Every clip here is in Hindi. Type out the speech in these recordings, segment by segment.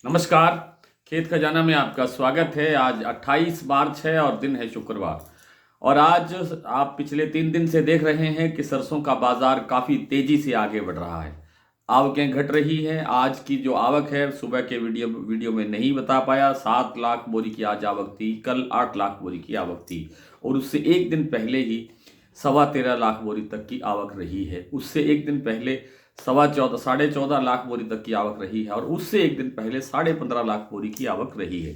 नमस्कार। खेत खजाना में आपका स्वागत है। आज 28 मार्च है और दिन है शुक्रवार। और आज आप पिछले 3 दिन से देख रहे हैं कि सरसों का बाजार काफ़ी तेज़ी से आगे बढ़ रहा है। आवकें घट रही हैं। आज की जो आवक है, सुबह के वीडियो में नहीं बता पाया। 7 लाख बोरी की आज आवक थी, कल 8 लाख बोरी की आवक थी और उससे एक दिन पहले ही 13.25 लाख बोरी तक की आवक रही है। उससे एक दिन पहले 14.5 लाख बोरी तक की आवक रही है और उससे एक दिन पहले 15.5 लाख बोरी की आवक रही है।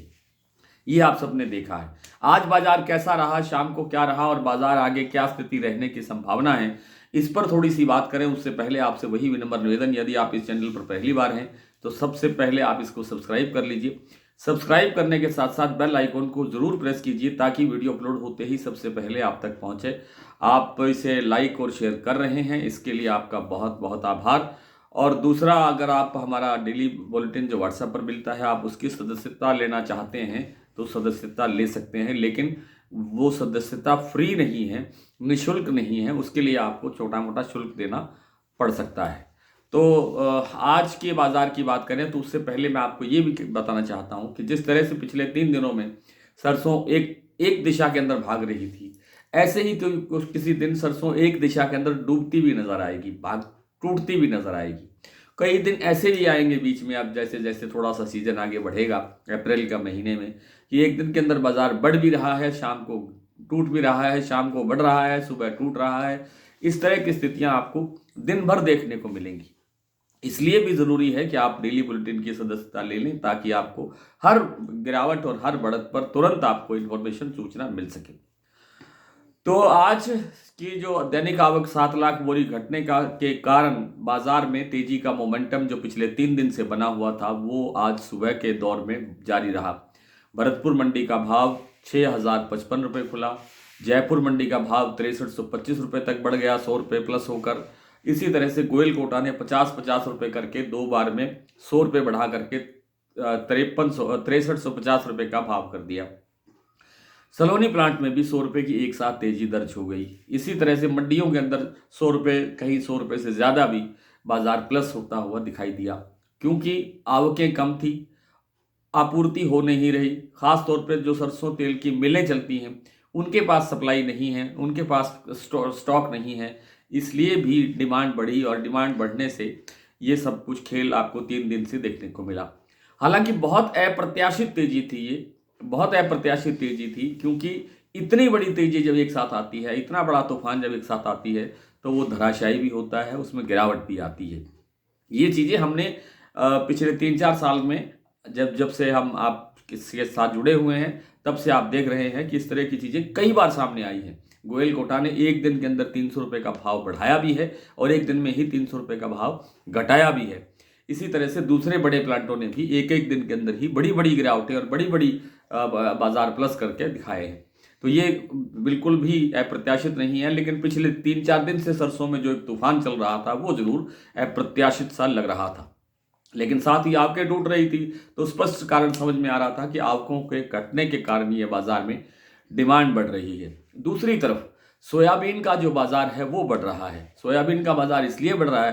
ये आप सबने देखा है। आज बाजार कैसा रहा, शाम को क्या रहा और बाजार आगे क्या स्थिति रहने की संभावना है, इस पर थोड़ी सी बात करें। उससे पहले आपसे वही विनम्र निवेदन, यदि आप इस चैनल पर पहली बार हैं तो सबसे पहले आप इसको सब्सक्राइब कर लीजिए। सब्सक्राइब करने के साथ साथ बेल आइकन को जरूर प्रेस कीजिए ताकि वीडियो अपलोड होते ही सबसे पहले आप तक पहुंचे। आप इसे लाइक और शेयर कर रहे हैं, इसके लिए आपका बहुत बहुत आभार। और दूसरा, अगर आप हमारा डेली बुलेटिन जो व्हाट्सएप पर मिलता है, आप उसकी सदस्यता लेना चाहते हैं तो सदस्यता ले सकते हैं, लेकिन वो सदस्यता फ्री नहीं है, निःशुल्क नहीं है। उसके लिए आपको छोटा मोटा शुल्क देना पड़ सकता है। तो आज के बाजार की बात करें तो उससे पहले मैं आपको ये भी बताना चाहता हूँ कि जिस तरह से पिछले 3 दिनों में सरसों एक एक दिशा के अंदर भाग रही थी, ऐसे ही तो किसी दिन सरसों एक दिशा के अंदर डूबती भी नजर आएगी, भाग टूटती भी नजर आएगी। कई दिन ऐसे भी आएंगे बीच में, अब जैसे जैसे थोड़ा सा सीजन आगे बढ़ेगा अप्रैल का महीने में, कि एक दिन के अंदर बाजार बढ़ भी रहा है, शाम को टूट भी रहा है, शाम को बढ़ रहा है, सुबह टूट रहा है। इस तरह की स्थितियां आपको दिन भर देखने को मिलेंगी। इसलिए भी ज़रूरी है कि आप डेली बुलेटिन की सदस्यता ले लें ताकि आपको हर गिरावट और हर बढ़त पर तुरंत आपको इन्फॉर्मेशन, सूचना मिल सके। तो आज की जो दैनिक आवक 7 लाख बोरी घटने के कारण बाजार में तेजी का मोमेंटम जो पिछले 3 दिन से बना हुआ था, वो आज सुबह के दौर में जारी रहा। भरतपुर मंडी का भाव 6,055 रुपये खुला। जयपुर मंडी का भाव 6325 रुपये तक बढ़ गया, 100 रुपये प्लस होकर। इसी तरह से गोयल कोटा ने 50-50 रुपये करके दो बार में 100 रुपये बढ़ा करके 6350 रुपये का भाव कर दिया। सलोनी प्लांट में भी 100 रुपये की एक साथ तेजी दर्ज हो गई। इसी तरह से मंडियों के अंदर 100 रुपये, कहीं 100 रुपये से ज़्यादा भी बाजार प्लस होता हुआ दिखाई दिया, क्योंकि आवकें कम थी, आपूर्ति हो नहीं रही। खास तौर पर जो सरसों तेल की मिलें चलती हैं, उनके पास सप्लाई नहीं है, उनके पास स्टॉक नहीं है, इसलिए भी डिमांड बढ़ी और डिमांड बढ़ने से ये सब कुछ खेल आपको 3 दिन से देखने को मिला। हालांकि बहुत अप्रत्याशित तेजी थी ये, बहुत अप्रत्याशित तेजी थी, क्योंकि इतनी बड़ी तेजी जब एक साथ आती है, इतना बड़ा तूफान जब एक साथ आती है, तो वो धराशायी भी होता है, उसमें गिरावट भी आती है। ये चीज़ें हमने पिछले 3-4 साल में जब जब से हम आप इसके साथ जुड़े हुए हैं, तब से आप देख रहे हैं कि इस तरह की चीज़ें कई बार सामने आई हैं। गोयल कोटा ने एक दिन के अंदर 300 रुपये का भाव बढ़ाया भी है और एक दिन में ही 300 रुपये का भाव घटाया भी है। इसी तरह से दूसरे बड़े प्लांटों ने भी एक एक दिन के अंदर ही बड़ी बड़ी गिरावटें और बड़ी बड़ी बाजार प्लस करके दिखाए हैं। तो ये बिल्कुल भी अप्रत्याशित नहीं है, लेकिन पिछले 3-4 दिन से सरसों में जो एक तूफान चल रहा था, वो जरूर अप्रत्याशित सा लग रहा था। लेकिन साथ ही आवकें टूट रही थी, तो स्पष्ट कारण समझ में आ रहा था कि आवकों के घटने के कारण ये बाजार में डिमांड बढ़ रही है। दूसरी तरफ सोयाबीन का जो बाजार है वो बढ़ रहा है। सोयाबीन का बाजार इसलिए बढ़ रहा है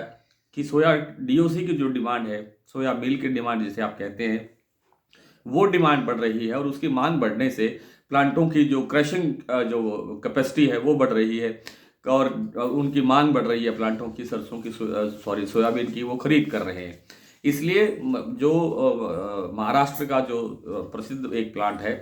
कि सोया डीओसी की जो डिमांड है, सोया मिल की डिमांड जिसे आप कहते हैं, वो डिमांड बढ़ रही है और उसकी मांग बढ़ने से प्लांटों की जो क्रशिंग जो कैपेसिटी है वो बढ़ रही है और उनकी मांग बढ़ रही है। प्लांटों की सरसों की सोयाबीन की वो खरीद कर रहे हैं। इसलिए जो महाराष्ट्र का जो प्रसिद्ध एक प्लांट है,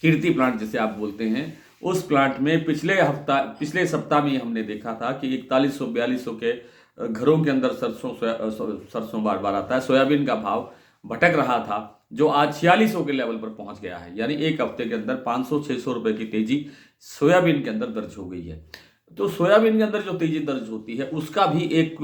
कीर्ति प्लांट जिसे आप बोलते हैं, उस प्लांट में पिछले सप्ताह में हमने देखा था कि 4100-4200 के घरों के अंदर सरसों बार बार आता है। सोयाबीन का भाव भटक रहा था, जो आज 4600 के लेवल पर पहुंच गया है। यानी एक हफ्ते के अंदर 500-600 रुपए की तेजी सोयाबीन के अंदर दर्ज हो गई है। तो सोयाबीन के अंदर जो तेजी दर्ज होती है, उसका भी एक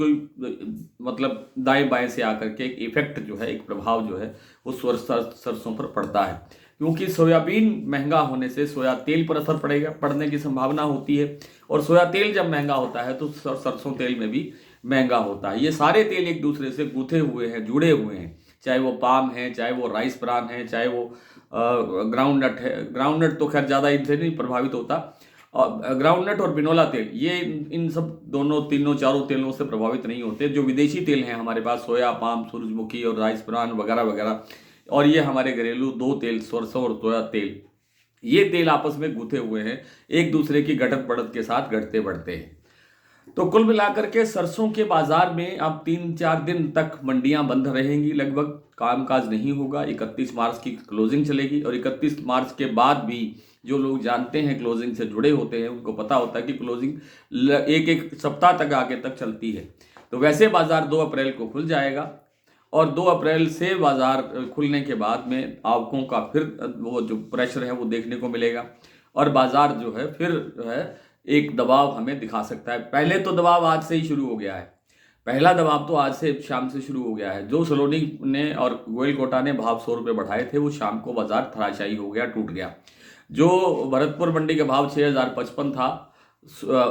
मतलब दाएं बाएं से आकर के एक इफेक्ट जो है, एक प्रभाव जो है, वो सरसों पर पड़ता है। क्योंकि सोयाबीन महंगा होने से सोया तेल पर असर पड़ने की संभावना होती है, और सोया तेल जब महंगा होता है तो सरसों तेल में भी महंगा होता है। ये सारे तेल एक दूसरे से गुथे हुए हैं, जुड़े हुए हैं, चाहे वो पाम है, चाहे वो राइस ब्रान है, चाहे वो ग्राउंडनट है। ग्राउंडनट तो खैर ज़्यादा इनसे नहीं प्रभावित होता, और ग्राउंडनट और बिनोला तेल, ये इन सब दोनों तीनों चारों तेलों से प्रभावित नहीं होते। जो विदेशी तेल हैं हमारे पास, सोया, पाम, सूरजमुखी और राइस ब्रान वगैरह वगैरह, और ये हमारे घरेलू दो तेल, सरसों और सोया तेल, ये तेल आपस में गुथे हुए हैं, एक दूसरे की घटत बढ़त के साथ घटते बढ़ते हैं। तो कुल मिलाकर के सरसों के बाजार में अब 3-4 दिन तक मंडियां बंद रहेंगी, लगभग कामकाज नहीं होगा। 31 मार्च की क्लोजिंग चलेगी, और 31 मार्च के बाद भी जो लोग जानते हैं, क्लोजिंग से जुड़े होते हैं, उनको पता होता है कि क्लोजिंग एक एक सप्ताह तक आगे तक चलती है। तो वैसे बाजार 2 अप्रैल को खुल जाएगा, और 2 अप्रैल से बाजार खुलने के बाद में आवकों का फिर वो जो प्रेशर है वो देखने को मिलेगा, और बाजार जो है फिर जो है एक दबाव हमें दिखा सकता है। पहले तो दबाव आज से ही शुरू हो गया है, पहला दबाव तो आज से शाम से शुरू हो गया है। जो सलोनी ने और गोयल कोटा ने भाव 100 रुपये बढ़ाए थे, वो शाम को बाजार धराशायी हो गया, टूट गया। जो भरतपुर मंडी का भाव 6055 था,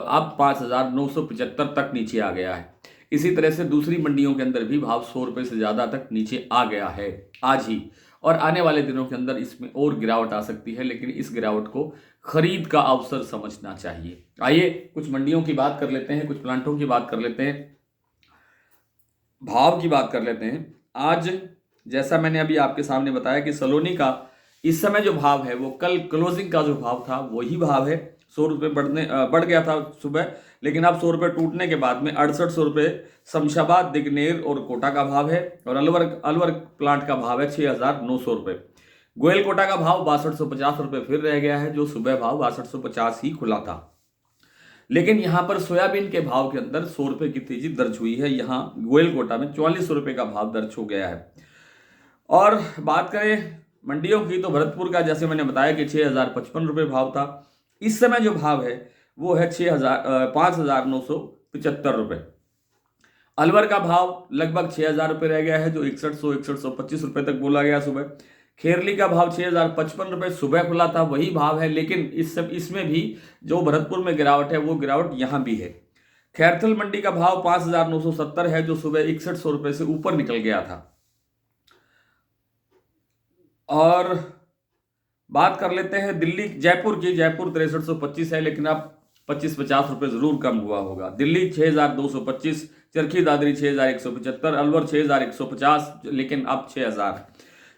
अब 5975 तक नीचे आ गया है। इसी तरह से दूसरी मंडियों के अंदर भी भाव 100 रुपये से ज़्यादा तक नीचे आ गया है आज ही, और आने वाले दिनों के अंदर इसमें और गिरावट आ सकती है, लेकिन इस गिरावट को खरीद का अवसर समझना चाहिए। आइए कुछ मंडियों की बात कर लेते हैं, कुछ प्लांटों की बात कर लेते हैं, भाव की बात कर लेते हैं। आज जैसा मैंने अभी आपके सामने बताया कि सलोनी का इस समय जो भाव है वो कल क्लोजिंग का जो भाव था वही भाव है। 100 रुपये बढ़ गया था सुबह, लेकिन अब 100 रुपये टूटने के बाद में 6800 रुपये शमशाबाद, दिग्नेर और कोटा का भाव है, और अलवर प्लांट का भाव है 6900 रुपये। गोयल कोटा का भाव 6250 रुपये फिर रह गया है, जो सुबह भाव 6250 ही खुला था। लेकिन यहाँ पर सोयाबीन के भाव के अंदर 100 रुपये की तेजी दर्ज हुई है। यहाँ गोयल कोटा में 4400 रुपये का भाव दर्ज हो गया है। और बात करें मंडियों की, तो भरतपुर का जैसे मैंने बताया कि 6055 रुपये भाव था। इस समय जो भाव है वो है 5975 रुपये। अलवर का भाव लगभग 6000 रुपये रह गया है, जो 6125 रुपये तक बोला गया सुबह। खेरली का भाव 6055 रुपये सुबह खुला था, वही भाव है, लेकिन इसमें भी जो भरतपुर में गिरावट है वो गिरावट यहाँ भी है। खैरथल मंडी का भाव 5970 है, जो सुबह 6100 रुपये से ऊपर निकल गया था। और बात कर लेते हैं दिल्ली जयपुर की। जयपुर 6325 है, लेकिन अब 25-50 रुपये जरूर कम हुआ होगा। दिल्ली 6225, चरखी दादरी 6175, अलवर 6150, लेकिन अब 6000।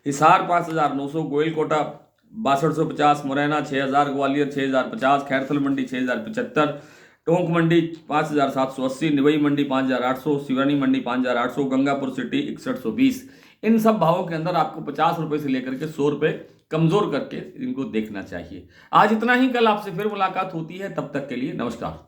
हिसार 5900, गोयल कोटा 6250, मुरैना 6000, ग्वालियर 6050, खैरथल मंडी 6075, टोंक मंडी 5780, निवई मंडी 5800, सिवानी मंडी 5800, गंगापुर सिटी 6120। इन सब भावों के अंदर आपको 50 रुपये से लेकर के 100 रुपये कमजोर करके इनको देखना चाहिए। आज इतना ही, कल आपसे फिर मुलाकात होती है, तब तक के लिए नमस्कार।